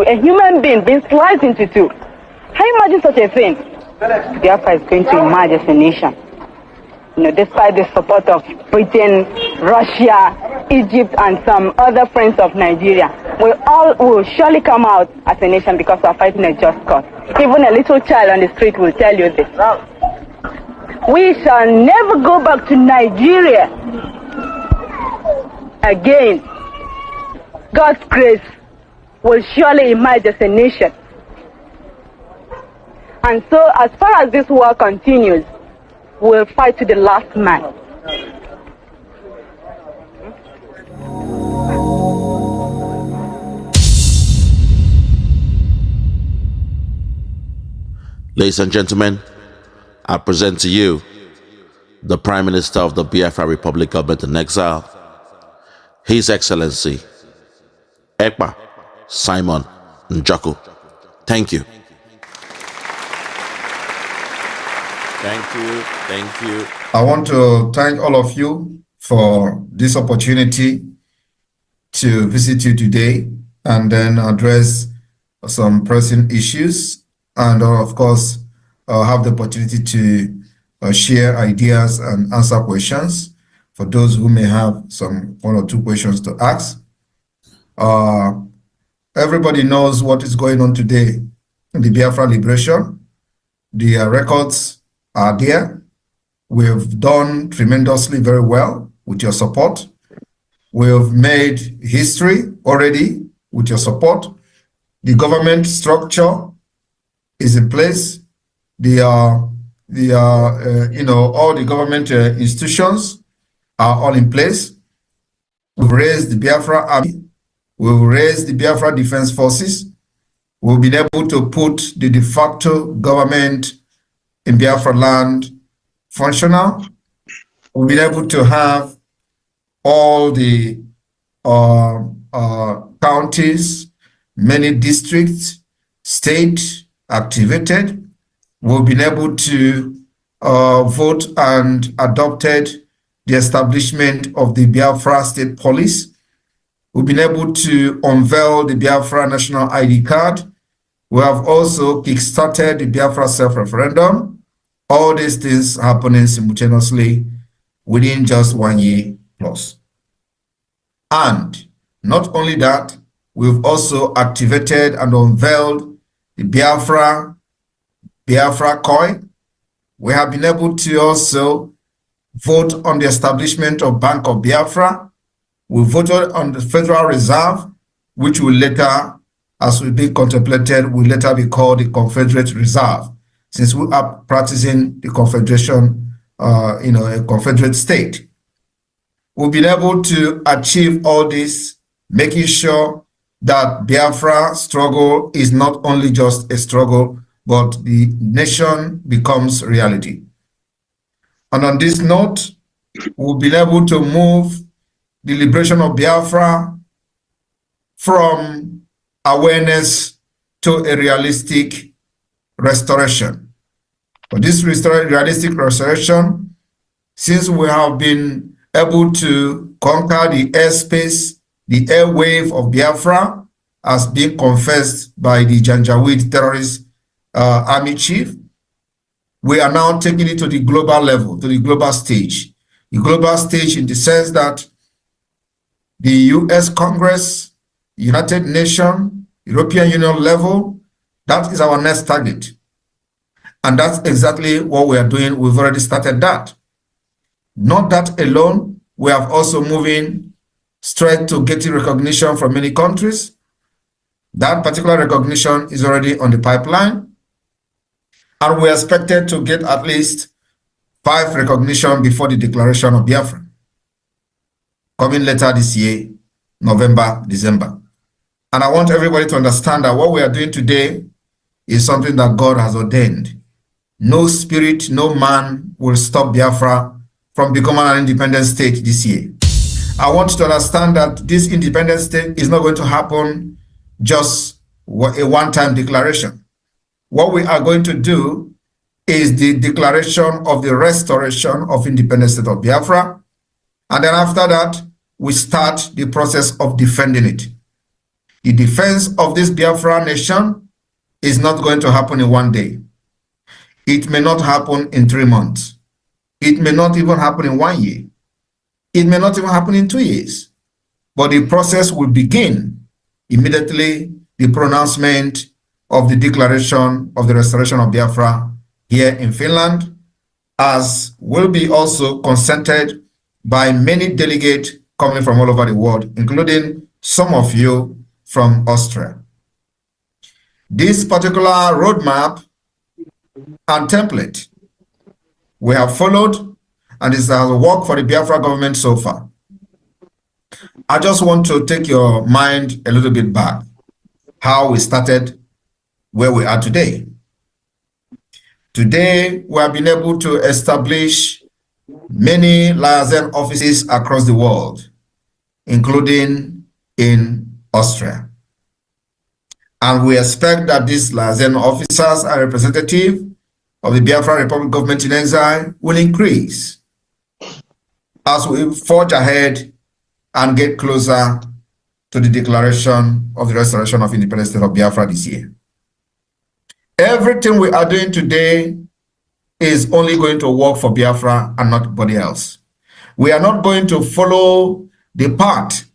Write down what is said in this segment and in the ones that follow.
A human being sliced into two. Can you imagine such a thing? Biafra is going to emerge as a nation. You know, despite the support of Britain, Russia, Egypt, and some other friends of Nigeria, we all will surely come out as a nation because we are fighting a just cause. Even a little child on the street will tell you this. We shall never go back to Nigeria again. God's grace will surely emerge as a nation. And so, as far as this war continues, we'll fight to the last man. Ladies and gentlemen, I present to you the Prime Minister of the Biafra Republic Government in Exile, His Excellency Ekpa Simon Njoku. Thank you. Thank you. I want to thank all of you for this opportunity to visit you today and then address some pressing issues and of course have the opportunity to share ideas and answer questions for those who may have some one or two questions to ask. Everybody knows what is going on today in the Biafra liberation. The records are there. We've done tremendously very well with your support. We've made history already with your support. The government structure is in place. All the government institutions are all in place. We've raised the Biafra Army. We've raised the Biafra Defense Forces. We've been able to put the de facto government in Biafra land functional. We've been able to have all the counties, many districts, state activated. We've been able to vote and adopted the establishment of the Biafra State Police. We've been able to unveil the Biafra National ID card. We have also kickstarted the Biafra self-referendum. All these things happening simultaneously within just 1 year plus. And not only that, we've also activated and unveiled the Biafra coin. We have been able to also vote on the establishment of Bank of Biafra. We voted on the Federal Reserve, which will later, as will be contemplated, will later be called the Confederate Reserve, since we are practicing the Confederation, a Confederate state. We've been able to achieve all this, making sure that Biafra struggle is not only just a struggle, but the nation becomes reality. And on this note, we've been able to move the liberation of Biafra from awareness to a realistic restoration. For this realistic restoration, since we have been able to conquer the airspace, the airwave of Biafra, as being confessed by the Janjaweed terrorist army chief, we are now taking it to the global level, to the global stage. The global stage in the sense that the US Congress, United Nations, European Union level, that is our next target. And that's exactly what we are doing. We've already started that. Not that alone, we have also moving straight to getting recognition from many countries. That particular recognition is already on the pipeline. And we are expected to get at least 5 recognition before the declaration of Biafra, coming later this year, November, December. And I want everybody to understand that what we are doing today is something that God has ordained. No spirit, no man will stop Biafra from becoming an independent state this year. I want you to understand that this independent state is not going to happen just a one-time declaration. What we are going to do is the declaration of the restoration of independent state of Biafra. And then after that, we start the process of defending it. The defense of this Biafra nation is not going to happen in one day. It may not happen in 3 months. It may not even happen in 1 year. It may not even happen in 2 years. But the process will begin immediately the pronouncement of the declaration of the restoration of Biafra here in Finland, as will be also consented by many delegates coming from all over the world, including some of you from Austria. This particular roadmap and template we have followed, and this has worked for the Biafra government so far. I just want to take your mind a little bit back, how we started, where we are today. Today, we have been able to establish many liaison offices across the world, including in Austria. And we expect that these liaison officers and representatives of the Biafra Republic government in exile will increase as we forge ahead and get closer to the declaration of the restoration of independent state of Biafra this year. Everything we are doing today is only going to work for Biafra and not anybody else. We are not going to follow the path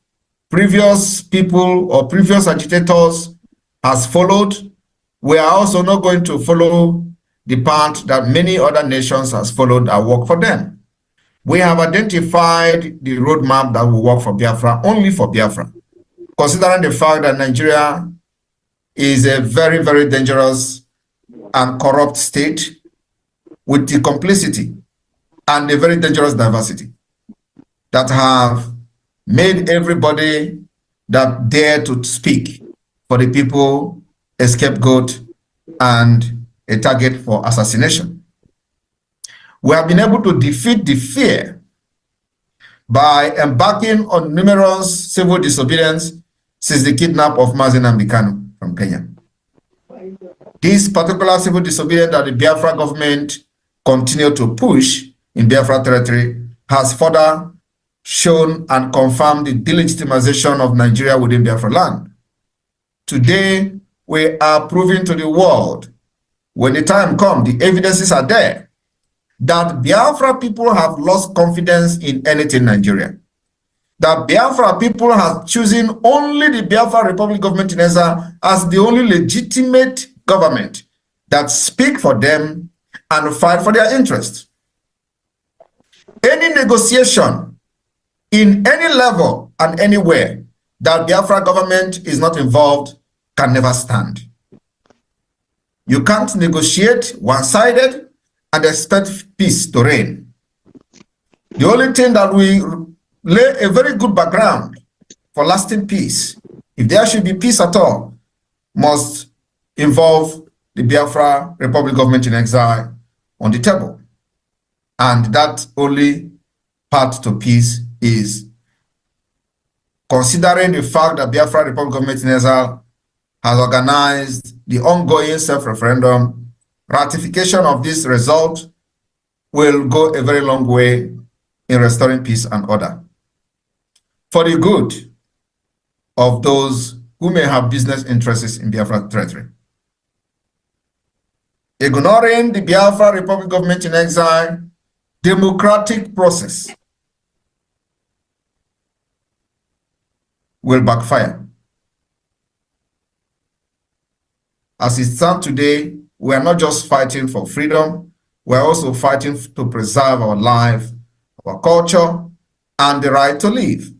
previous people or previous agitators has followed. We are also not going to follow the path that many other nations has followed that work for them. We have identified the roadmap that will work for Biafra, only for Biafra, considering the fact that Nigeria is a very, very dangerous and corrupt state with the complicity and a very dangerous diversity that have made everybody that dare to speak for the people a scapegoat and a target for assassination. We have been able to defeat the fear by embarking on numerous civil disobedience since the kidnap of Mazi Nnamdi Kanu from Kenya. This particular civil disobedience that the Biafra government continued to push in Biafra territory has further shown and confirmed the delegitimization of Nigeria within Biafra land. Today, we are proving to the world, when the time comes, the evidences are there, that Biafra people have lost confidence in anything Nigeria. That Biafra people have chosen only the Biafra Republic government in exile as the only legitimate government that speak for them and fight for their interests. Any negotiation in any level and anywhere that Biafra government is not involved can never stand. You can't negotiate one-sided and expect peace to reign. The only thing that we lay a very good background for lasting peace, if there should be peace at all, must involve the Biafra Republic government in exile on the table. And that only path to peace is considering the fact that Biafra Republic government in exile has organized the ongoing self-referendum. Ratification of this result will go a very long way in restoring peace and order for the good of those who may have business interests in Biafra territory. Ignoring the Biafra Republic government in exile democratic process will backfire. As it stands today, we are not just fighting for freedom, we are also fighting to preserve our life, our culture, and the right to live.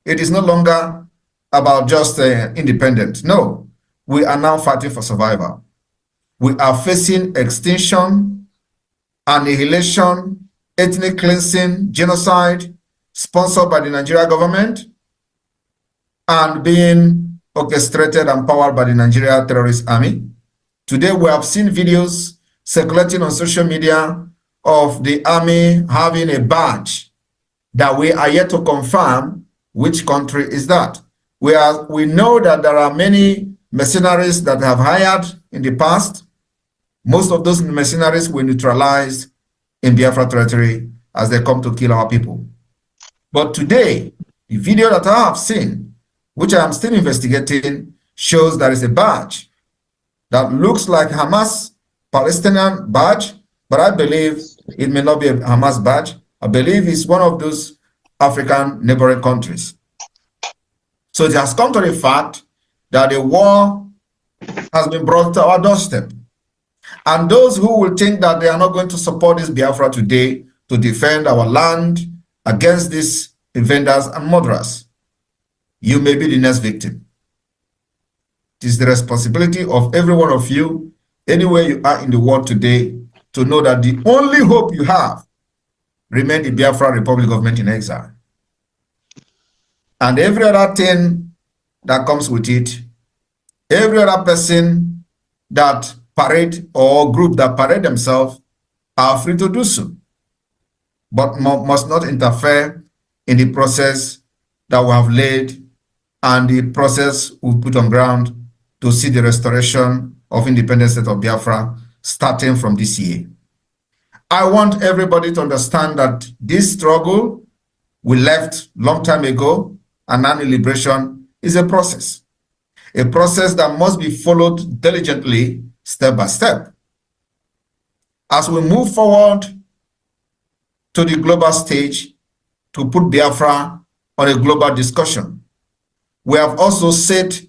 It is no longer about just independence. No, we are now fighting for survival. We are facing extinction, annihilation, ethnic cleansing, genocide, sponsored by the Nigerian government, and being orchestrated and powered by the Nigerian terrorist army. Today, we have seen videos circulating on social media of the army having a badge that we are yet to confirm which country is that. We know that there are many mercenaries that have hired in the past Most of those mercenaries were neutralized in Biafra territory as they come to kill our people. But today, the video that I have seen, which I am still investigating, shows there is a badge that looks like Hamas Palestinian badge, but I believe it may not be a Hamas badge. I believe it's one of those African neighboring countries. So it has come to the fact that a war has been brought to our doorstep. And those who will think that they are not going to support this Biafra today to defend our land against these invaders and murderers, you may be the next victim. It is the responsibility of every one of you, anywhere you are in the world today, to know that the only hope you have remains the Biafra Republic government in exile. And every other thing that comes with it, every other person that parade or group that parade themselves are free to do so, but must not interfere in the process that we have laid and the process we put on ground to see the restoration of independent state of Biafra starting from this year. I want everybody to understand that this struggle we left long time ago, and now liberation, is a process that must be followed diligently, step by step. As we move forward to the global stage to put Biafra on a global discussion, we have also set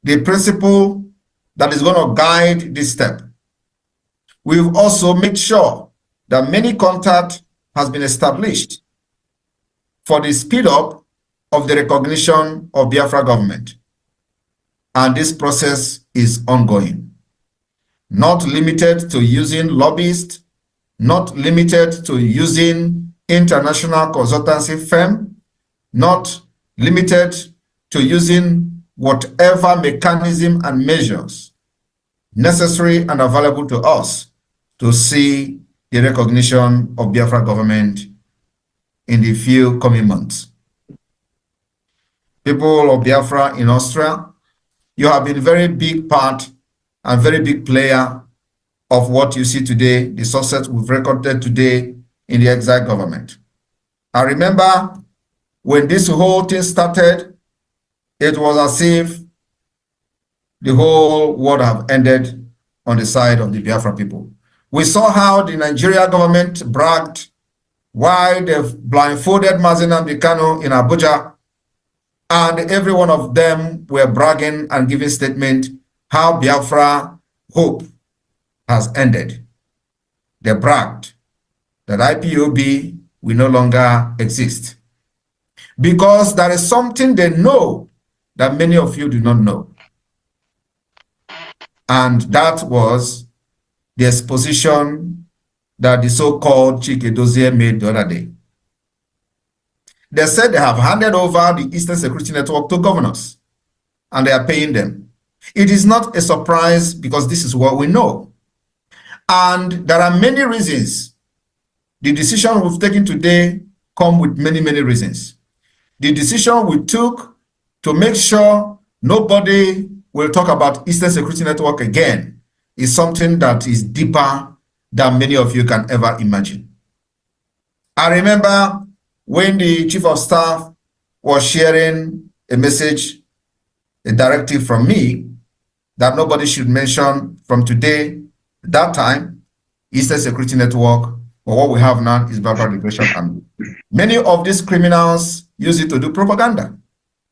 the principle that is going to guide this step. We've also made sure that many contact has been established for the speed up of the recognition of Biafra government. And this process is ongoing. Not limited to using lobbyists, not limited to using international consultancy firm, not limited to using whatever mechanism and measures necessary and available to us to see the recognition of Biafra government in the few coming months. People of Biafra in Austria, you have been a very big part and very big player of what you see today, the success we've recorded today in the exile government. I remember when this whole thing started, it was as if the whole world have ended on the side of the Biafra people. We saw how the Nigerian government bragged while they blindfolded Mazi Nnamdi Kanu in Abuja, and every one of them were bragging and giving statement how Biafra hope has ended. They bragged that IPOB will no longer exist because there is something they know that many of you do not know. And that was the exposition that the so-called Chike Dozie made the other day. They said they have handed over the Eastern Security Network to governors and they are paying them. It is not a surprise because this is what we know. And there are many reasons. The decision we've taken today come with many, many reasons. The decision we took to make sure nobody will talk about Eastern Security Network again is something that is deeper than many of you can ever imagine. I remember when the chief of staff was sharing a message, a directive from me, that nobody should mention from today, that time, Eastern Security Network, or what we have now is Biafra Liberation Army. Many of these criminals use it to do propaganda.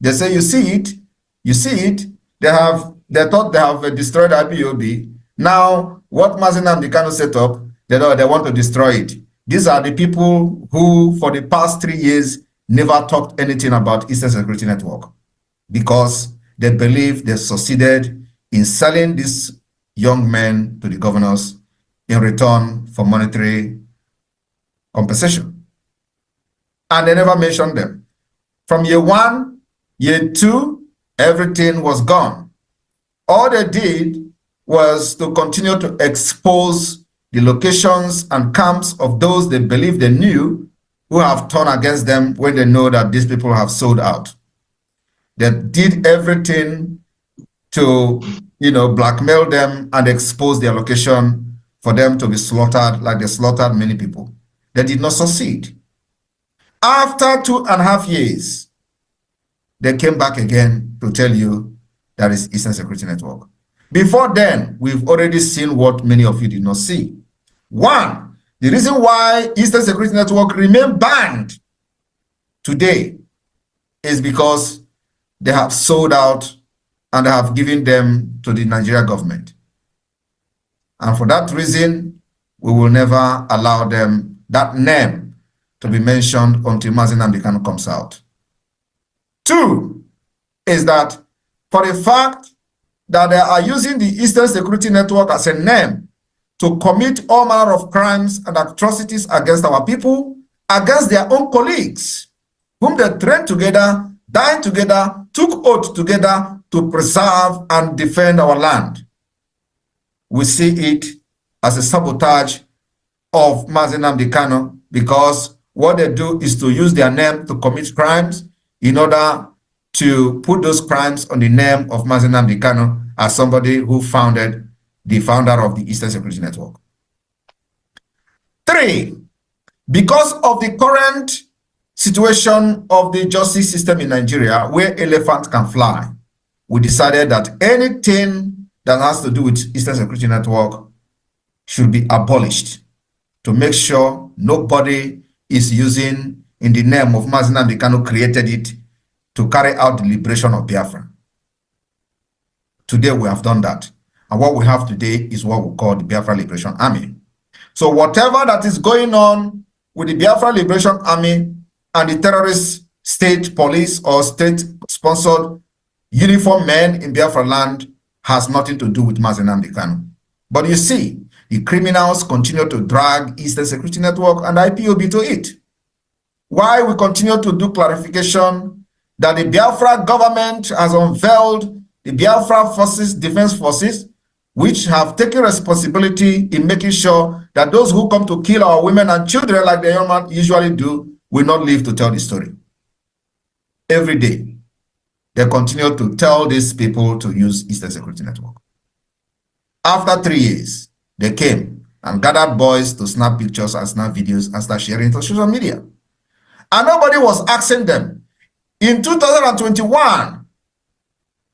They say, you see it, they thought they have destroyed IPOB. Now, what Mazi Nnamdi Kanu set up, they want to destroy it. These are the people who, for the past 3 years, never talked anything about Eastern Security Network because they believe they succeeded in selling these young men to the governors in return for monetary compensation. And they never mentioned them. From year 1, year 2, everything was gone. All they did was to continue to expose the locations and camps of those they believe they knew who have turned against them when they know that these people have sold out. They did everything to blackmail them and expose their location for them to be slaughtered like they slaughtered many people. They did not succeed. After 2.5 years, they came back again to tell you that is Eastern Security Network. Before then, we've already seen what many of you did not see. One, the reason why Eastern Security Network remain banned today is because they have sold out and they have given them to the Nigerian government. And for that reason, we will never allow them that name to be mentioned until Mazi Nnamdi Kanu comes out. Two is that for the fact that they are using the Eastern Security Network as a name to commit all manner of crimes and atrocities against our people, against their own colleagues, whom they trained together, died together, took oath together to preserve and defend our land. We see it as a sabotage of Mazi Nnamdi Kanu, because what they do is to use their name to commit crimes in order to put those crimes on the name of Mazi Nnamdi Kanu as somebody who founded the founder of the Eastern Security Network. Three, because of the current situation of the justice system in Nigeria, where elephants can fly, we decided that anything that has to do with Eastern Security Network should be abolished to make sure nobody is using in the name of Mazi Nnamdi Kanu created it to carry out the liberation of Biafra. Today we have done that. And what we have today is what we call the Biafra Liberation Army. So whatever that is going on with the Biafra Liberation Army and the terrorist state police or state-sponsored uniformed men in Biafra land has nothing to do with Mazi Nnamdi Kanu. But you see, the criminals continue to drag Eastern Security Network and IPOB to it. Why we continue to do clarification that the Biafra government has unveiled the Biafra forces, defense forces, which have taken responsibility in making sure that those who come to kill our women and children like the young man usually do will not live to tell the story. Every day, they continue to tell these people to use Eastern Security Network. After 3 years, they came and gathered boys to snap pictures and snap videos and start sharing it on social media. And nobody was asking them. In 2021,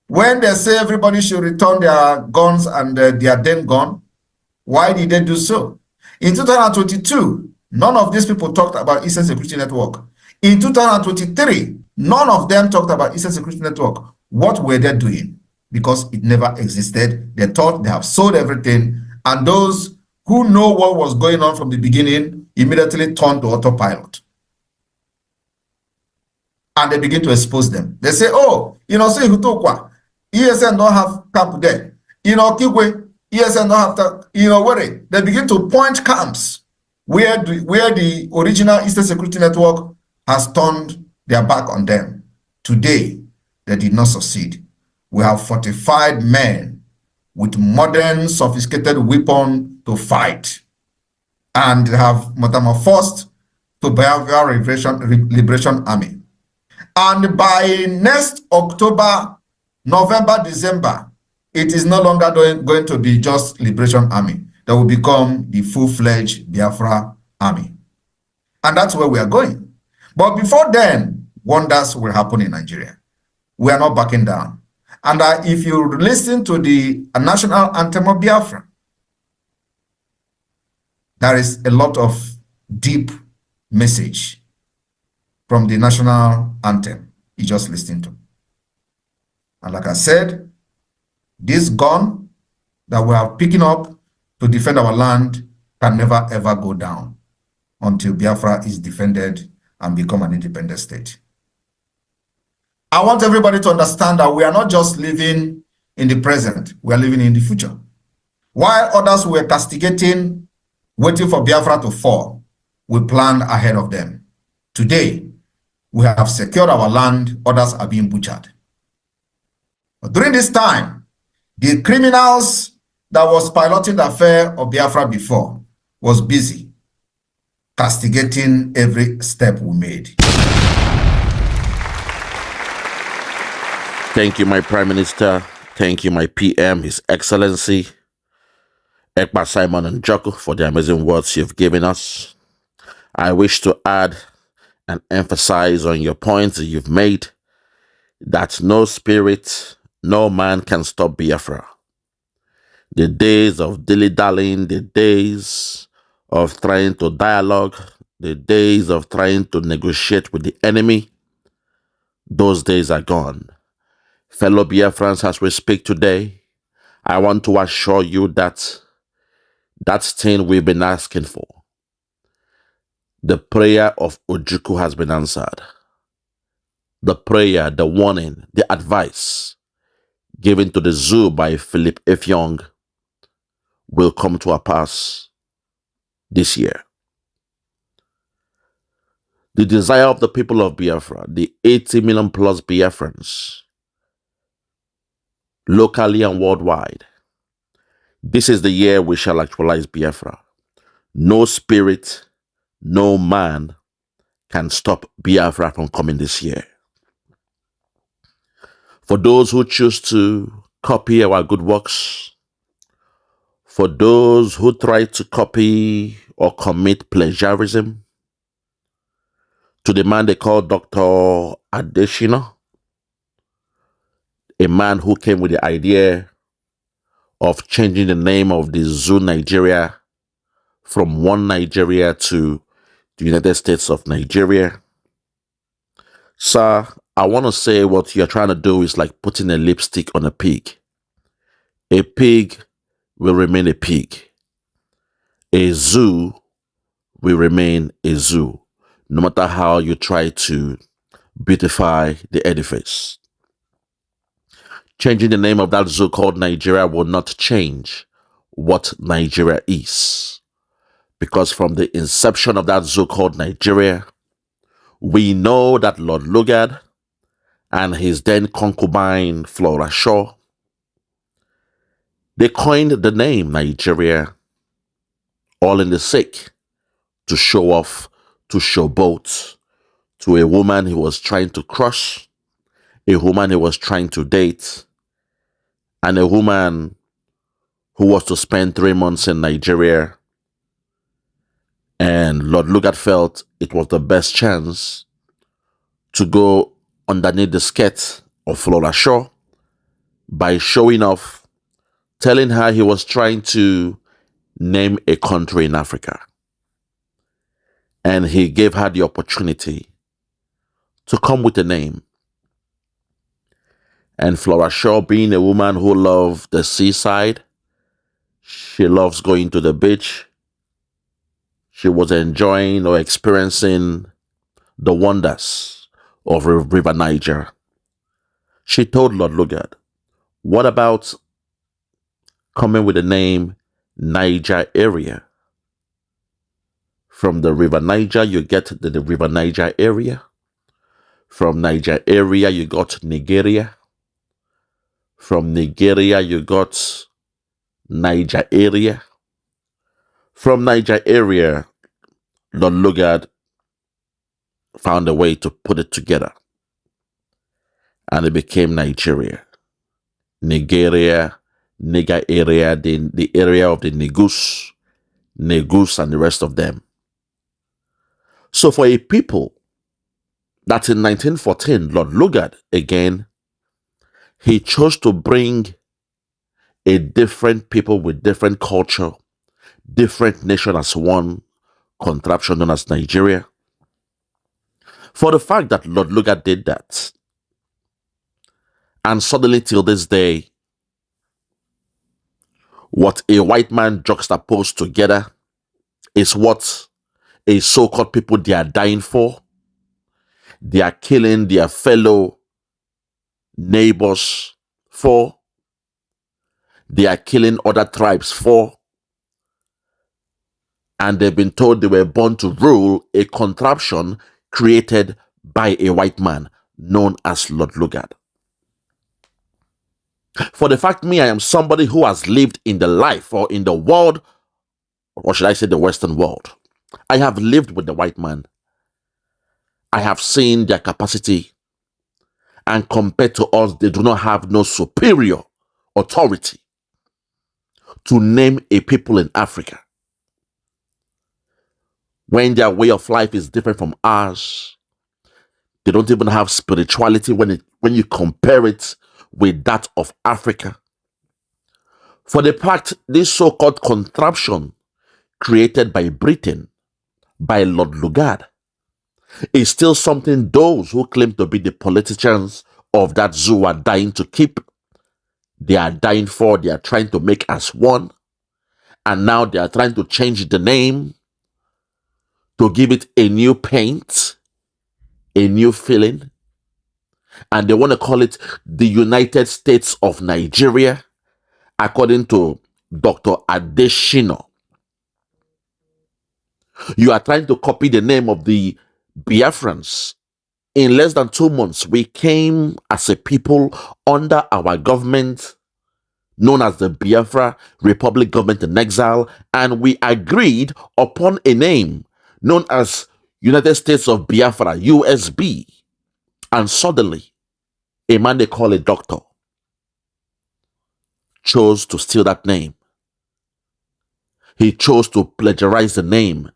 when they say everybody should return their guns and their then gun, why did they do so? In 2022, none of these people talked about Eastern Security Network. In 2023, none of them talked about Eastern Security Network. What were they doing? Because it never existed. They thought they have sold everything, and those who know what was going on from the beginning immediately turned to Autopilot. And they begin to expose them. They say, oh, say Hutokwa, ESN don't have camp there. Kigwe, ESN don't have, where they begin to point camps where the original Eastern Security Network has turned their back on them. Today, they did not succeed. We have fortified men with modern, sophisticated weapons to fight, and have metamorphosed to Biafra Liberation Army. And by next October, November, December, it is no longer going to be just Liberation Army. That will become the full-fledged Biafra Army. And that's where we are going. But before then, wonders will happen in Nigeria. We are not backing down. And if you listen to the national anthem of Biafra, there is a lot of deep message from the national anthem you just listened to. And like I said, this gun that we are picking up to defend our land can never ever go down until Biafra is defended and become an independent state. I want everybody to understand that we are not just living in the present, we are living in the future. While others were castigating, waiting for Biafra to fall, we planned ahead of them. Today, we have secured our land, others are being butchered. But during this time, the criminals that was piloting the affair of Biafra before was busy castigating every step we made. Thank you, my Prime Minister. thank you, my PM, His Excellency, Ekpa, Simon, and Joko, for the amazing words you've given us. I wish to add and emphasize on your points that you've made, that no spirit, no man can stop Biafra. The days of dilly-dallying, the days of trying to dialogue, the days of trying to negotiate with the enemy, those days are gone. Fellow Biafrans, as we speak today, I want to assure you that that thing we've been asking for, the prayer of Ojukwu has been answered. The prayer, the warning, the advice given to the zoo by Philip F. Young will come to a pass this year. The desire of the people of Biafra, the 80 million plus Biafrans, locally and worldwide, this is the year we shall actualize Biafra. No spirit, no man can stop Biafra from coming this year. For those who choose to copy our good works, for those who try to copy or commit plagiarism, to the man they call Dr. Adeshina, a man who came with the idea of changing the name of the zoo Nigeria from one Nigeria to the United States of Nigeria. Sir, I want to say what you're trying to do is like putting a lipstick on a pig. A pig will remain a pig. A zoo will remain a zoo, no matter how you try to beautify the edifice. Changing the name of that zoo called Nigeria will not change what Nigeria is. Because from the inception of that zoo called Nigeria, we know that Lord Lugard and his then concubine Flora Shaw, they coined the name Nigeria all in the sake to show off, to showboat to a woman he was trying to crush, a woman he was trying to date, and a woman who was to spend 3 months in Nigeria. And Lord Lugard felt it was the best chance to go underneath the skirt of Flora Shaw by showing off, telling her he was trying to name a country in Africa. And he gave her the opportunity to come with a name. And Flora Shaw, being a woman who loved the seaside, she loves going to the beach, she was enjoying or experiencing the wonders of River Niger. She told Lord Lugard, what about coming with the name Niger area? From the River Niger, you get the River Niger area. From Niger area, you got Nigeria. From Nigeria, you got Niger area. From Niger area, Lord Lugard found a way to put it together. And it became Nigeria. Nigeria, Niger area, the area of the Negus, and the rest of them. So for a people that in 1914, Lord Lugard, again, he chose to bring a different people with different culture, different nation as one contraption known as Nigeria. For the fact that Lord Lugard did that, and suddenly till this day, what a white man juxtaposed together is what a so-called people they are dying for. They are killing their fellow neighbors for. They are killing other tribes for. And they've been told they were born to rule, a contraption created by a white man known as Lord Lugard. For the fact I am somebody who has lived in the life or in the world, or should I say the Western world. I have lived with the white man. I have seen their capacity, and compared to us, they do not have no superior authority to name a people in Africa when their way of life is different from ours. They don't even have spirituality when you compare it with that of Africa. For the fact, this so-called contraption created by Britain, by Lord Lugard, is still something those who claim to be the politicians of that zoo are dying to keep. They are dying for. They are trying to make us one. And now they are trying to change the name to give it a new paint, a new feeling. And they want to call it the United States of Nigeria, according to Dr. Adeshino. You are trying to copy the name of the Biafrans. In less than 2 months, we came as a people under our government, known as the Biafra Republic Government in Exile, and we agreed upon a name known as United States of Biafra, USB. And suddenly, a man they call a doctor chose to steal that name. He chose to plagiarize the name,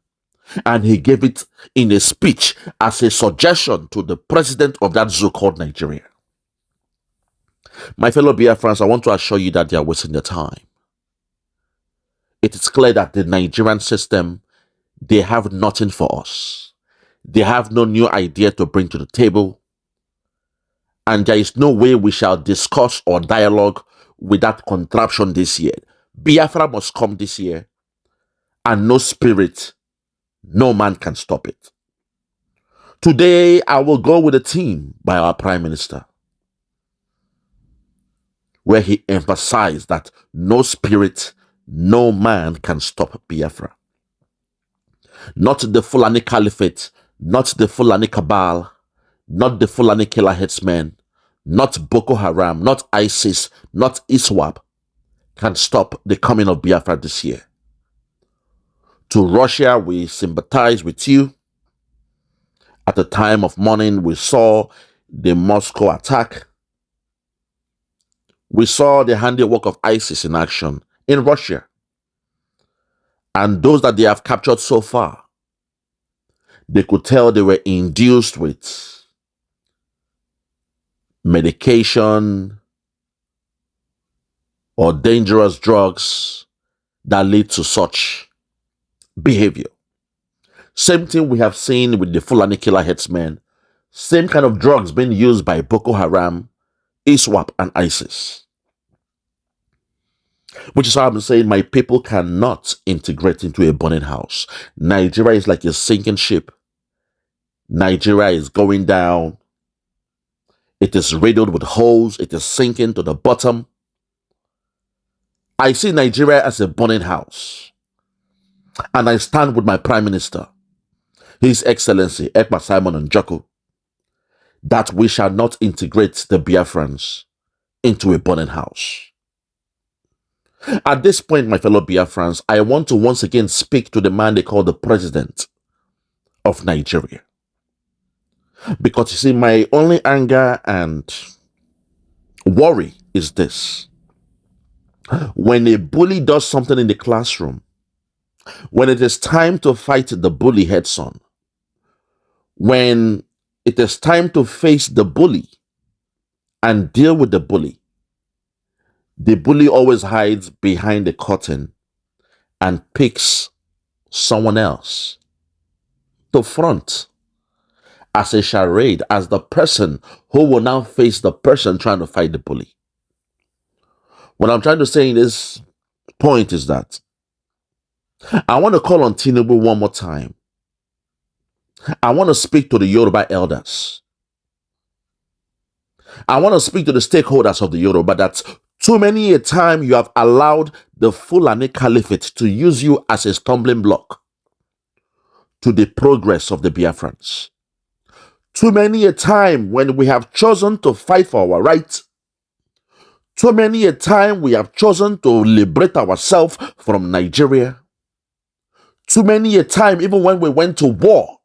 and he gave it in a speech as a suggestion to the president of that zoo called Nigeria. My fellow Biafrans, I want to assure you that they are wasting their time. It is clear that the Nigerian system, they have nothing for us. They have no new idea to bring to the table. And there is no way we shall discuss or dialogue with that contraption this year. Biafra must come this year, and no spirit, no man can stop it. Today, I will go with a theme by our Prime Minister, where he emphasized that no spirit, no man can stop Biafra. Not the Fulani Caliphate, not the Fulani Cabal, not the Fulani killer headsmen, not Boko Haram, not ISIS, not ISWAP can stop the coming of Biafra this year. To Russia, we sympathize with you. At the time of mourning, we saw the Moscow attack. We saw the handiwork of ISIS in action in Russia. And those that they have captured so far, they could tell they were induced with medication or dangerous drugs that lead to such behavior. Same thing we have seen with the Fulani killer headsmen. Same kind of drugs being used by Boko Haram, ISWAP, and ISIS. Which is why I'm saying my people cannot integrate into a burning house. Nigeria is like a sinking ship. Nigeria is going down. It is riddled with holes. It is sinking to the bottom. I see Nigeria as a burning house. And I stand with my Prime Minister, His Excellency Ekpa Simon Njoku, that we shall not integrate the Biafrans into a burning house. At this point, my fellow Biafrans, I want to once again speak to the man they call the President of Nigeria. Because you see, my only anger and worry is this. When a bully does something in the classroom, when it is time to fight the bully heads on, when it is time to face the bully and deal with the bully always hides behind the curtain and picks someone else to front as a charade, as the person who will now face the person trying to fight the bully. What I'm trying to say in this point is that I want to call on Tinubu one more time. I want to speak to the Yoruba elders. I want to speak to the stakeholders of the Yoruba that too many a time you have allowed the Fulani Caliphate to use you as a stumbling block to the progress of the Biafrans. Too many a time when we have chosen to fight for our rights. Too many a time we have chosen to liberate ourselves from Nigeria. Too many a time, even when we went to war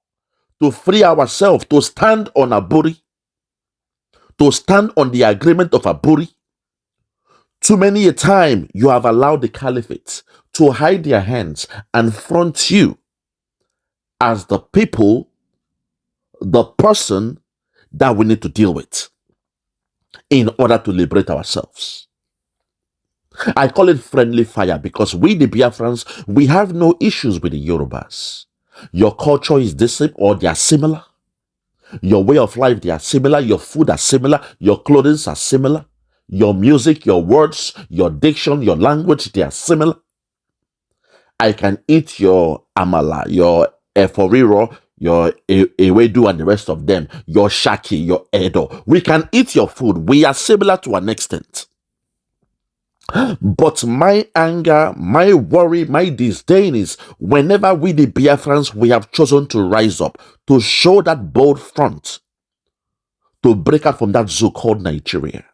to free ourselves, to stand on Aburi, to stand on the agreement of Aburi. Too many a time you have allowed the caliphate to hide their hands and front you as the people, the person that we need to deal with in order to liberate ourselves. I call it friendly fire because we, the Biafrans, we have no issues with the Yorubas. Your culture is the same or they are similar. Your way of life, they are similar. Your food are similar. Your clothing are similar. Your music, your words, your diction, your language, they are similar. I can eat your amala, your eforiro, your ewedu and the rest of them, your shaki, your edo. We can eat your food. We are similar to an extent. But my anger, my worry, my disdain is whenever we the Biafrans, we have chosen to rise up, to show that bold front, to break out from that zoo called Nigeria.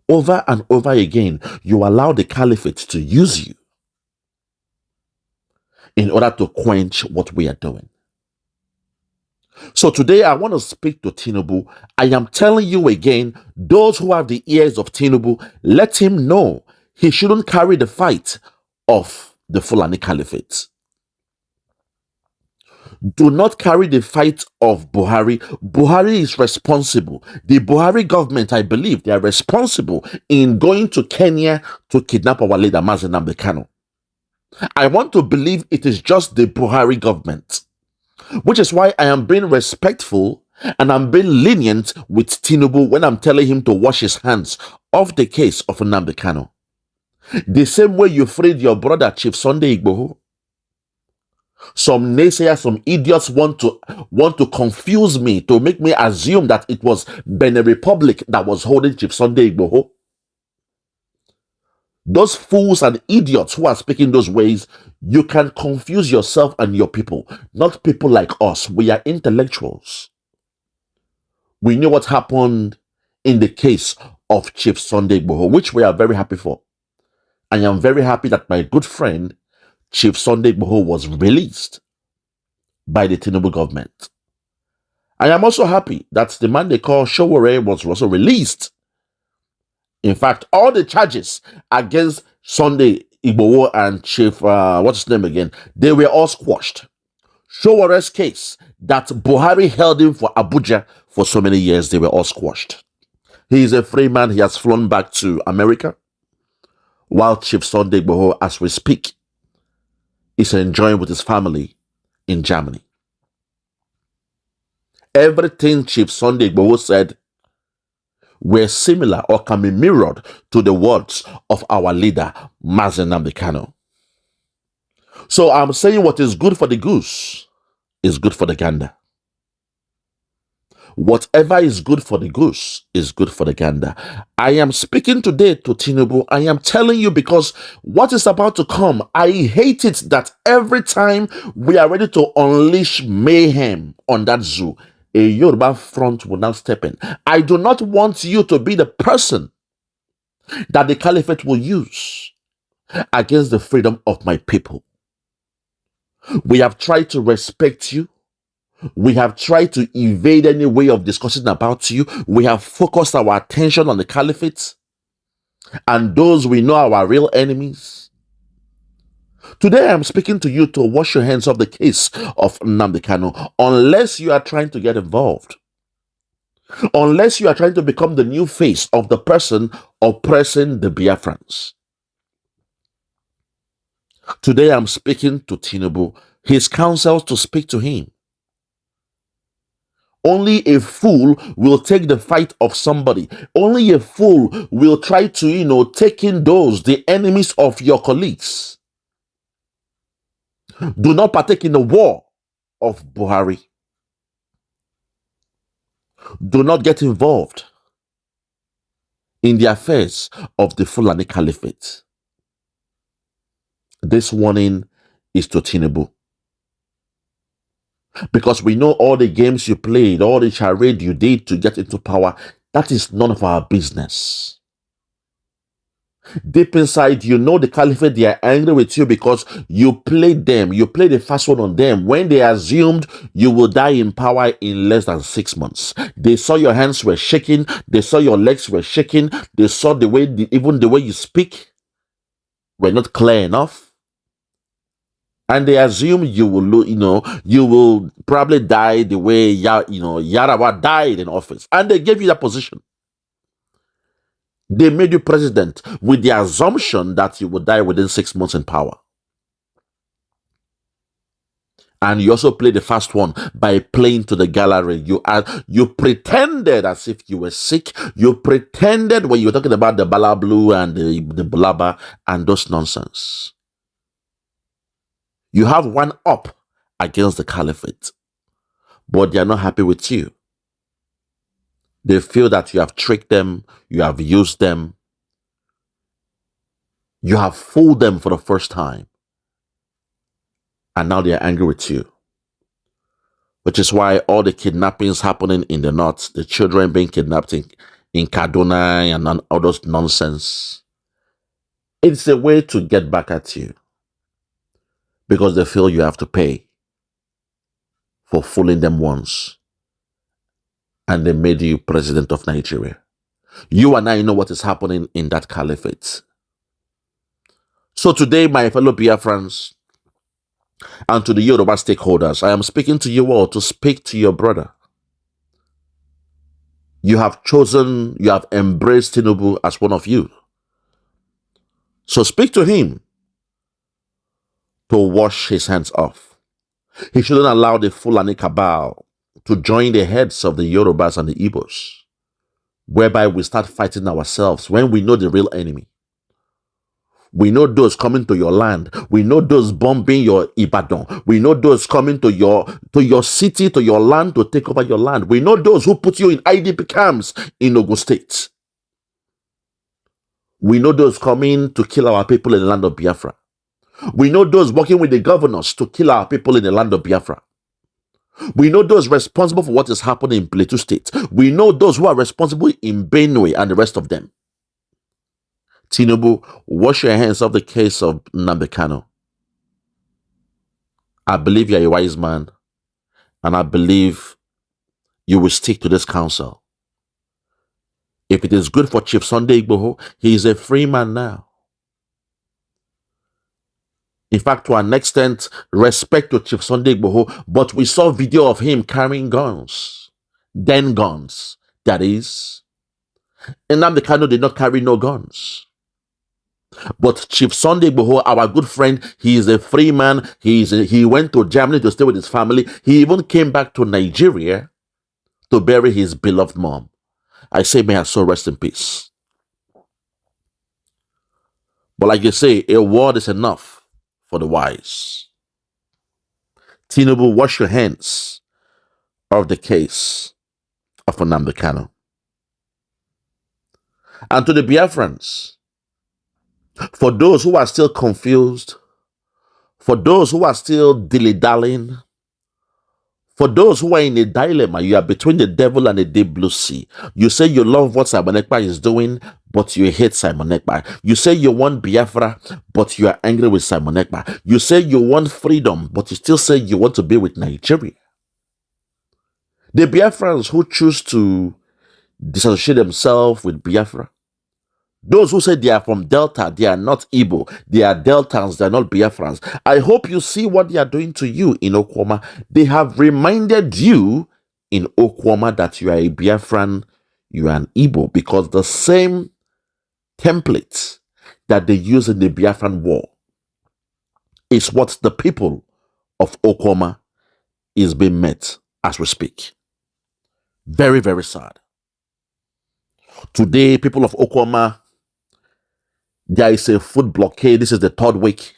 Over and over again, you allow the caliphate to use you in order to quench what we are doing. So today I want to speak to Tinubu. I am telling you again, those who have the ears of Tinubu, let him know he shouldn't carry the fight of the Fulani Caliphate. Do not carry the fight of Buhari. Buhari is responsible. The Buhari government, I believe, they are responsible in going to Kenya to kidnap our leader, Mazen Nnamdi Kanu. I want to believe it is just the Buhari government, which is why I am being respectful and I'm being lenient with Tinubu when I'm telling him to wash his hands of the case of Nnamdi Kanu. The same way you freed your brother, Chief Sunday Igboho. Some naysayers, some idiots want to confuse me, to make me assume that it was Benin Republic that was holding Chief Sunday Igboho. Those fools and idiots who are speaking those ways, you can confuse yourself and your people, not people like us. We are intellectuals. We know what happened in the case of Chief Sunday Igboho, which we are very happy for. I am very happy that my good friend, Chief Sunday Igboho, was released by the Tinubu government. I am also happy that the man they call Showore was also released. In fact, all the charges against Sunday Igboho and Chief, what's his name again, they were all squashed. Showore's case that Buhari held him for Abuja for so many years, they were all squashed. He is a free man. He has flown back to America, while Chief Sunday Igboho, as we speak, is enjoying with his family in Germany. Everything Chief Sunday Igboho said were similar or can be mirrored to the words of our leader, Mazen Nnamdi Kanu. So I'm saying what is good for the goose is good for the gander. Whatever is good for the goose is good for the gander. I am speaking today to Tinubu. I am telling you because what is about to come, I hate it that every time we are ready to unleash mayhem on that zoo, a Yoruba front will now step in. I do not want you to be the person that the caliphate will use against the freedom of my people. We have tried to respect you. We have tried to evade any way of discussing about you. We have focused our attention on the caliphate and those we know are our real enemies. Today I'm speaking to you to wash your hands of the case of Nnamdi Kanu, unless you are trying to get involved. Unless you are trying to become the new face of the person oppressing the Biafrans. Today I'm speaking to Tinubu, his counsels to speak to him. Only a fool will take the fight of somebody. Only a fool will try to, take in those, the enemies of your colleagues. Do not partake in the war of Buhari. Do not get involved in the affairs of the Fulani Caliphate. This warning is to Tinubu. Because we know all the games you played, all the charade you did to get into power, that is none of our business. Deep inside, you know the caliphate, they are angry with you because you played them. You played the fast one on them. When they assumed you will die in power in less than 6 months, they saw your hands were shaking. They saw your legs were shaking. They saw the way, even the way you speak were not clear enough. And they assume you will, you will probably die the way, Yarawa died in office. And they gave you that position. They made you president with the assumption that you would die within 6 months in power. And you also played the fast one by playing to the gallery. You pretended as if you were sick. You pretended when you were talking about the balablu and the blabber and those nonsense. You have one up against the caliphate, but they are not happy with you. They feel that you have tricked them, you have used them, you have fooled them for the first time. And now they are angry with you. Which is why all the kidnappings happening in the north, the children being kidnapped in Kaduna and all those nonsense, it's a way to get back at you. Because they feel you have to pay for fooling them once. And they made you president of Nigeria. You and I know what is happening in that caliphate. So today, my fellow Biafrans, and to the Yoruba stakeholders, I am speaking to you all to speak to your brother. You have chosen, you have embraced Tinubu as one of you. So speak to him to wash his hands off. He shouldn't allow the Fulani cabal to join the heads of the Yorubas and the Igbos, whereby we start fighting ourselves when we know the real enemy. We know those coming to your land. We know those bombing your Ibadan. We know those coming to your city, to your land, to take over your land. We know those who put you in IDP camps in Ogun State. We know those coming to kill our people in the land of Biafra. We know those working with the governors to kill our people in the land of Biafra. We know those responsible for what is happening in Plateau State. We know those who are responsible in Benue and the rest of them. Tinubu, wash your hands of the case of Nnamdi Kanu. I believe you're a wise man, and I believe you will stick to this counsel. If it is good for Chief Sunday Igboho, he is a free man now. In fact, to an extent, respect to Chief Sunday Igboho, but we saw video of him carrying guns. Then guns, that is. And Nnamdi Kanu did not carry no guns. But Chief Sunday Igboho, our good friend, he is a free man. He went to Germany to stay with his family. He even came back to Nigeria to bury his beloved mom. I say, may her soul rest in peace. But like you say, a word is enough for the wise. Tinubu, wash your hands of the case of Nnamdi Kanu. And to the Biafrans, for those who are still confused, for those who are still dilly-dallying, for those who are in a dilemma, you are between the devil and the deep blue sea. You say you love what Simon Ekpa is doing, but you hate Simon Ekpa. You say you want Biafra, but you are angry with Simon Ekpa. You say you want freedom, but you still say you want to be with Nigeria. The Biafrans who choose to disassociate themselves with Biafra, those who say they are from Delta, they are not Igbo, they are Deltans, they are not Biafrans. I hope you see what they are doing to you in Okwama. They have reminded you in Okwama that you are a Biafran, you are an Igbo, because the same template that they use in the Biafran war is what the people of Okwama is being met as we speak. Very, very sad. Today, people of Okwama, there is a food blockade. This is the 3rd week.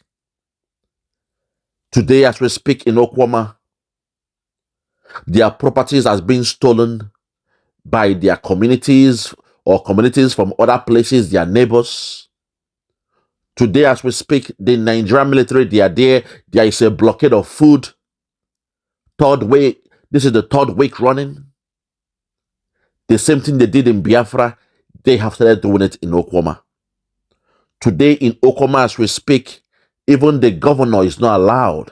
Today, as we speak in Okwama, their properties has been stolen by their communities or communities from other places, their neighbors. Today, as we speak, the Nigerian military, they are there. There is a blockade of food. 3rd week. This is the 3rd week running. The same thing they did in Biafra, they have started doing it in Okwama. Today in Okom, as we speak, even the governor is not allowed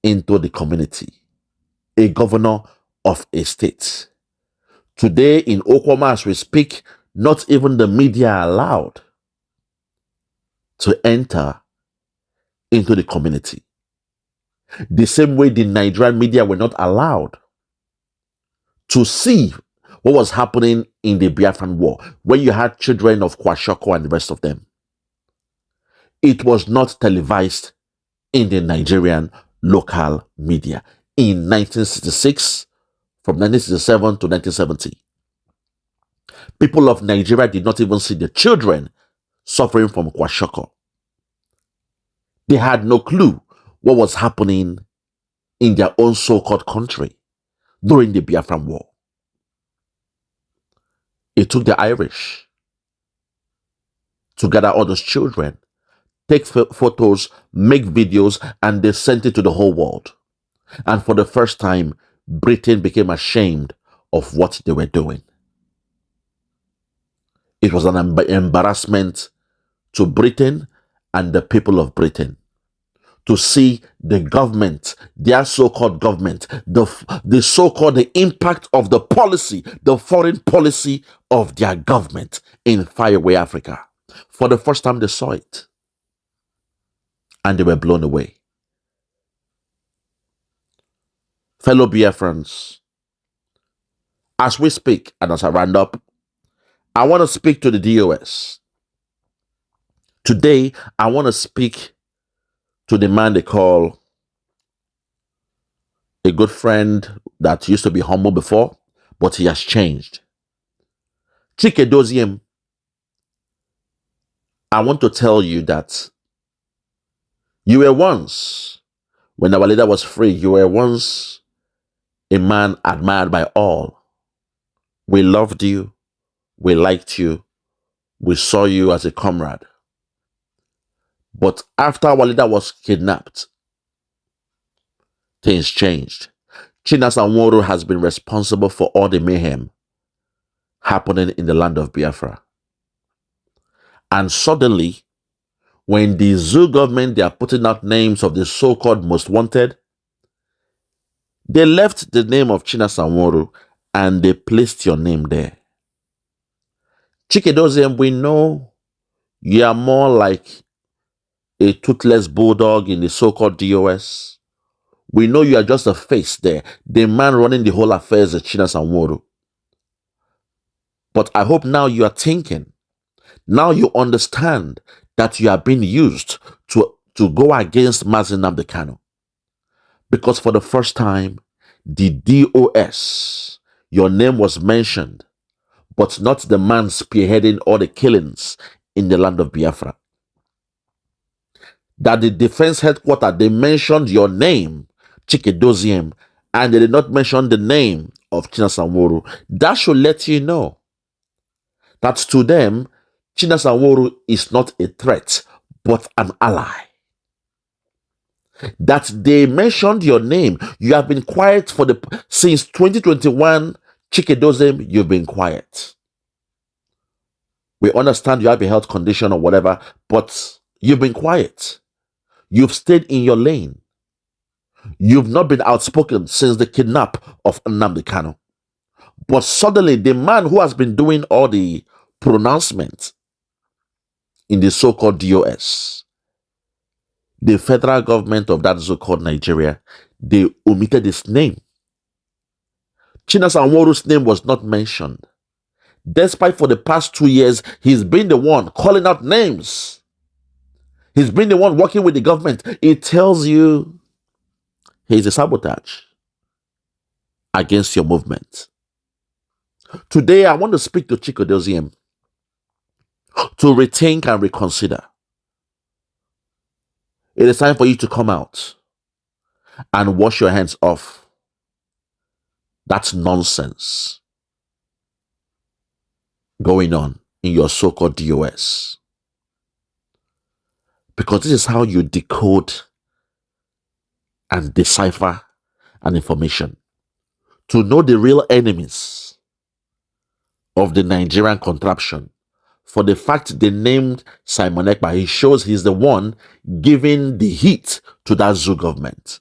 into the community. A governor of a state. Today in Okom, as we speak, not even the media are allowed to enter into the community. The same way the Nigerian media were not allowed to see what was happening in the Biafran war, when you had children of Kwashoko and the rest of them. It was not televised in the Nigerian local media in 1966, from 1967 to 1970. People of Nigeria did not even see the children suffering from Kwashoko. They had no clue what was happening in their own so-called country during the Biafran war. It took the Irish to gather all those children, take photos, make videos, and they sent it to the whole world. And for the first time, Britain became ashamed of what they were doing. It was an embarrassment to Britain and the people of Britain to see the government, their so-called government, the so-called the impact of the policy, the foreign policy of their government in faraway Africa. For the first time they saw it, and they were blown away. Fellow Biafrans, as we speak, and as I round up, I want to speak to the DOS. Today, I want to speak to the man they call a good friend that used to be humble before, but he has changed. Chike Doziem, I want to tell you that you were once, when our leader was free, you were once a man admired by all. We loved you, we liked you, we saw you as a comrade. But after our leader was kidnapped, things changed. Chinasa Nworu has been responsible for all the mayhem happening in the land of Biafra. And suddenly, when the zoo government, they are putting out names of the so-called most wanted, they left the name of Chinasa Nworu and they placed your name there. Chike Doziem, we know you are more like a toothless bulldog in the so-called DOS. We know you are just a face there. The man running the whole affairs is Chinasa Nworu. But I hope now you are thinking, now you understand that you are being used to go against Mazi Nnamdi Kanu. Because for the first time, the DOS, your name was mentioned, but not the man spearheading all the killings in the land of Biafra. That the defense headquarters, they mentioned your name, Chike Doziem, and they did not mention the name of Chinasa Nworu. That should let you know that to them, Chinasa Nworu is not a threat, but an ally. That they mentioned your name. You have been quiet since 2021, Chike Doziem, you've been quiet. We understand you have a health condition or whatever, but you've been quiet. You've stayed in your lane. You've not been outspoken since the kidnap of Nnamdi Kanu. But suddenly, the man who has been doing all the pronouncements in the so-called DOS, the federal government of that so-called Nigeria, they omitted his name. Chinasa Nworu's name was not mentioned. Despite for the past 2 years, he's been the one calling out names. He's been the one working with the government. It tells you he's a sabotage against your movement. Today, I want to speak to Chike Doziem to rethink and reconsider. It is time for you to come out and wash your hands off. That's nonsense going on in your so-called DOS. Because this is how you decode and decipher an information. To know the real enemies of the Nigerian contraption for the fact they named Simon Ekpa. He shows he's the one giving the heat to that zoo government.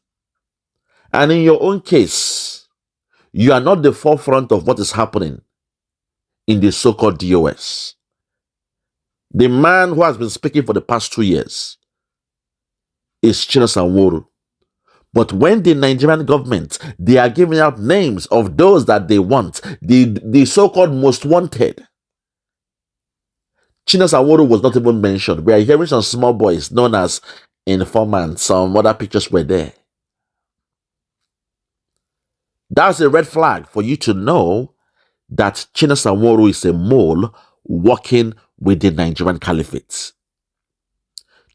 And in your own case, you are not the forefront of what is happening in the so-called DOS. The man who has been speaking for the past 2 years is Chinasa Nworu. But when the Nigerian government, they are giving out names of those that they want, the so-called most wanted, Chinasa Nworu was not even mentioned. We are hearing some small boys known as informants. Some other pictures were there. That's a red flag for you to know that Chinasa Nworu is a mole working with the Nigerian caliphate.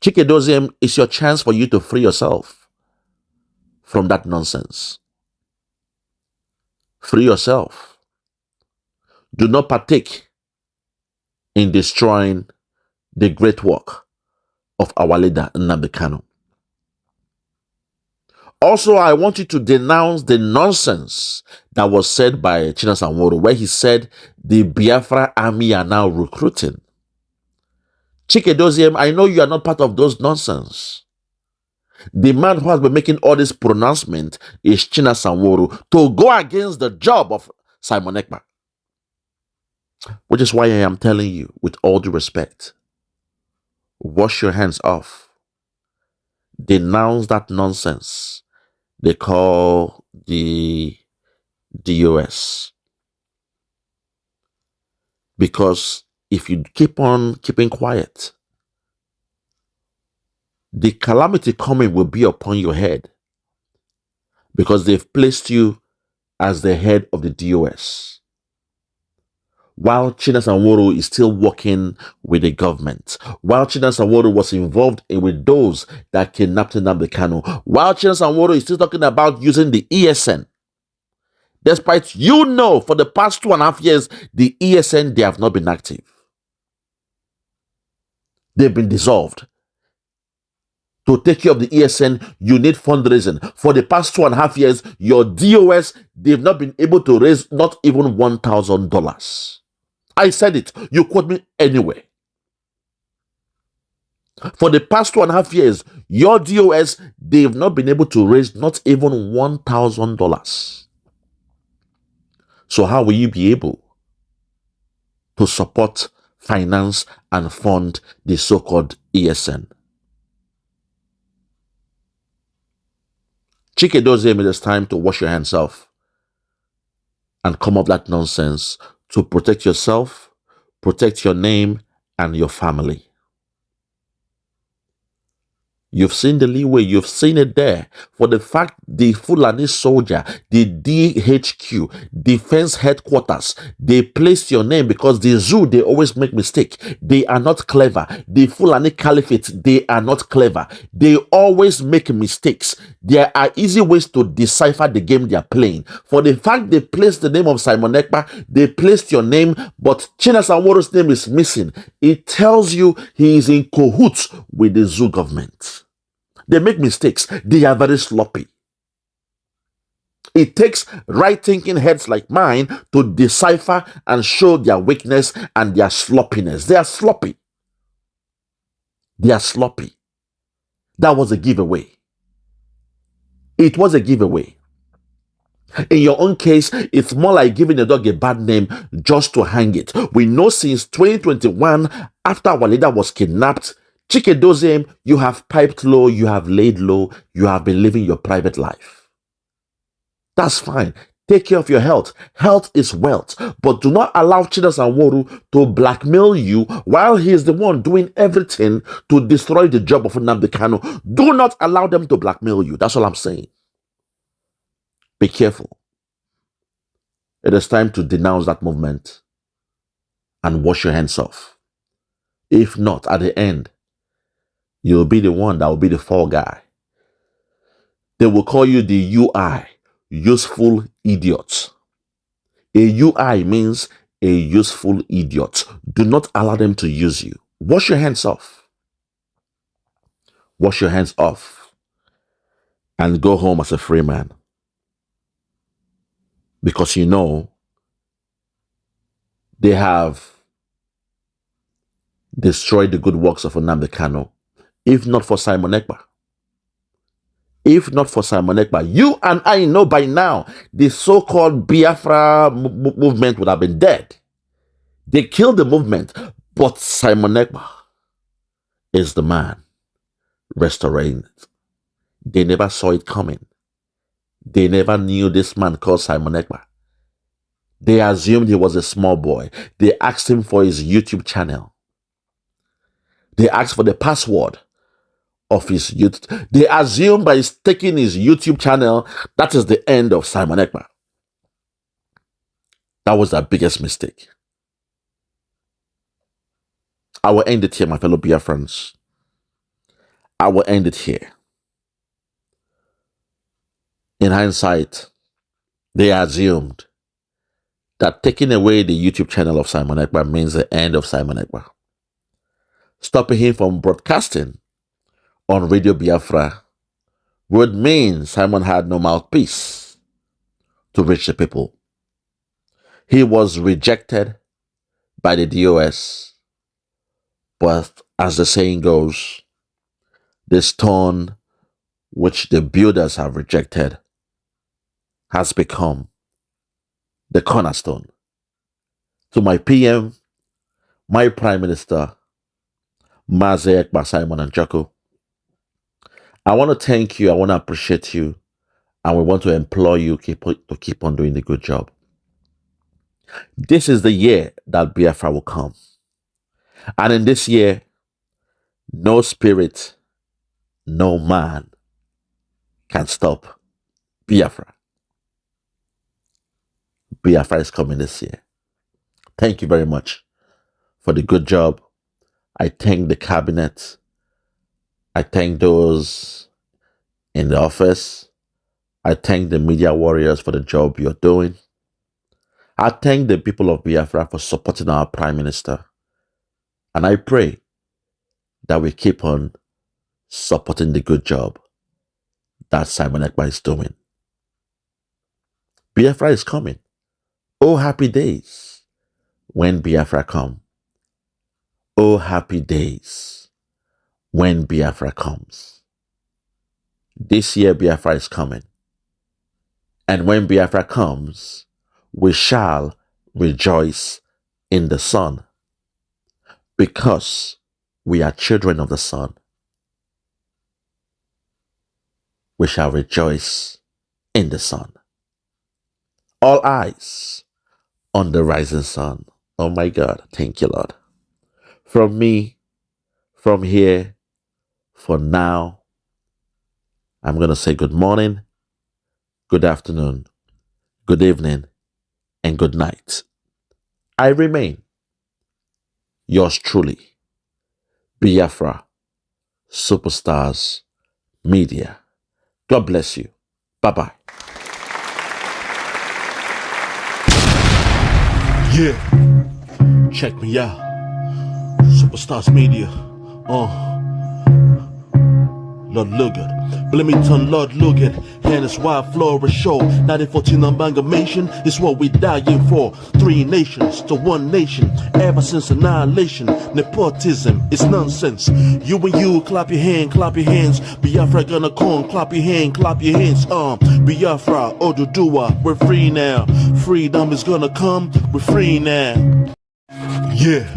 Chikedoziem is your chance for you to free yourself from that nonsense. Free yourself. Do not partake in destroying the great work of our leader, Nnamdi Kanu. Also, I want you to denounce the nonsense that was said by Chinasa Nworu, where he said the Biafra army are now recruiting. Chikedoziem, I know you are not part of those nonsense. The man who has been making all this pronouncement is Chinasa Nworu to go against the job of Simon Ekpa. Which is why I am telling you, with all due respect, wash your hands off. Denounce that nonsense they call the DOS. Because if you keep on keeping quiet, the calamity coming will be upon your head, because they've placed you as the head of the DOS, while Chinasa Nworu is still working with the government, while Chinasa Nworu was involved with those that kidnapped Nnamdi Kanu, while Chinasa Nworu is still talking about using the ESN, despite you know for the past 2.5 years, the ESN, they have not been active. They've been dissolved. To take care of the ESN, you need fundraising. For the past 2.5 years, your DOS, they've not been able to raise not even $1,000. I said it. You quote me anywhere. For the past 2.5 years, your DOS, they've not been able to raise not even $1,000. So how will you be able to support, finance, and fund the so-called ESN? Chikedoziem, it is time to wash your hands off and come off that nonsense to protect yourself, protect your name, and your family. You've seen the leeway, you've seen it there. For the fact the Fulani soldier, the DHQ, defense headquarters, they placed your name because the zoo, they always make mistake. They are not clever. The Fulani caliphate, they are not clever. They always make mistakes. There are easy ways to decipher the game they are playing. For the fact they placed the name of Simon Ekpa, they placed your name, but Chinasa Nworu's name is missing. It tells you he is in cahoots with the zoo government. They make mistakes. They are very sloppy. It takes right-thinking heads like mine to decipher and show their weakness and their sloppiness. They are sloppy. They are sloppy. That was a giveaway. It was a giveaway. In your own case, it's more like giving a dog a bad name just to hang it. We know since 2021, after our leader was kidnapped, Chikedoziem, you have piped low, you have laid low, you have been living your private life. That's fine. Take care of your health. Health is wealth. But do not allow Chinasa Nworu to blackmail you while he is the one doing everything to destroy the job of Nnamdi Kanu. Do not allow them to blackmail you. That's all I'm saying. Be careful. It is time to denounce that movement and wash your hands off. If not, at the end, you'll be the one that will be the fall guy. They will call you the UI, useful idiot. A UI means a useful idiot. Do not allow them to use you. Wash your hands off. Wash your hands off and go home as a free man. Because you know they have destroy the good works of Nnamdi Kanu. If not for Simon Ekpa. If not for Simon Ekpa, you and I know by now the so-called Biafra movement would have been dead. They killed the movement, but Simon Ekpa is the man restoring it. They never saw it coming. They never knew this man called Simon Ekpa. They assumed he was a small boy. They asked him for his YouTube channel. They asked for the password of his YouTube. They assumed by taking his YouTube channel, that is the end of Simon Ekpa. That was their biggest mistake. I will end it here, my fellow Biafrans. I will end it here. In hindsight, they assumed that taking away the YouTube channel of Simon Ekpa means the end of Simon Ekpa. Stopping him from broadcasting on Radio Biafra would mean Simon had no mouthpiece to reach the people. He was rejected by the DOS, but as the saying goes, the stone which the builders have rejected has become the cornerstone. To my PM, my Prime Minister, Mazi Ekpa Simon Njoku, I want to thank you, I want to appreciate you, and we want to implore you to keep on doing the good job. This is the year that Biafra will come. And in this year, no spirit, no man can stop Biafra. Biafra is coming this year. Thank you very much for the good job. I thank the cabinet. I thank those in the office. I thank the media warriors for the job you're doing. I thank the people of Biafra for supporting our Prime Minister. And I pray that we keep on supporting the good job that Simon Ekpa is doing. Biafra is coming. Oh, happy days when Biafra come. Oh, happy days when Biafra comes. This year Biafra is coming. And when Biafra comes, we shall rejoice in the sun, because we are children of the sun. We shall rejoice in the sun. All eyes on the rising sun. Oh my God, thank you, Lord. From me, from here, for now, I'm going to say good morning, good afternoon, good evening, and good night. I remain yours truly, Biafra Superstars Media. God bless you. Bye-bye. Yeah, check me out. Superstars Media. Lord Lugard, Bloomington, Lord Lugard, and it's wild Flora show. 1914 amalgamation is what we dying for. 3 nations to 1 nation. Ever since annihilation, nepotism is nonsense. You and you, clap your hands. Biafra gonna come, clap your hands. Biafra, Oduduwa, we're free now. Freedom is gonna come, we're free now. Yeah.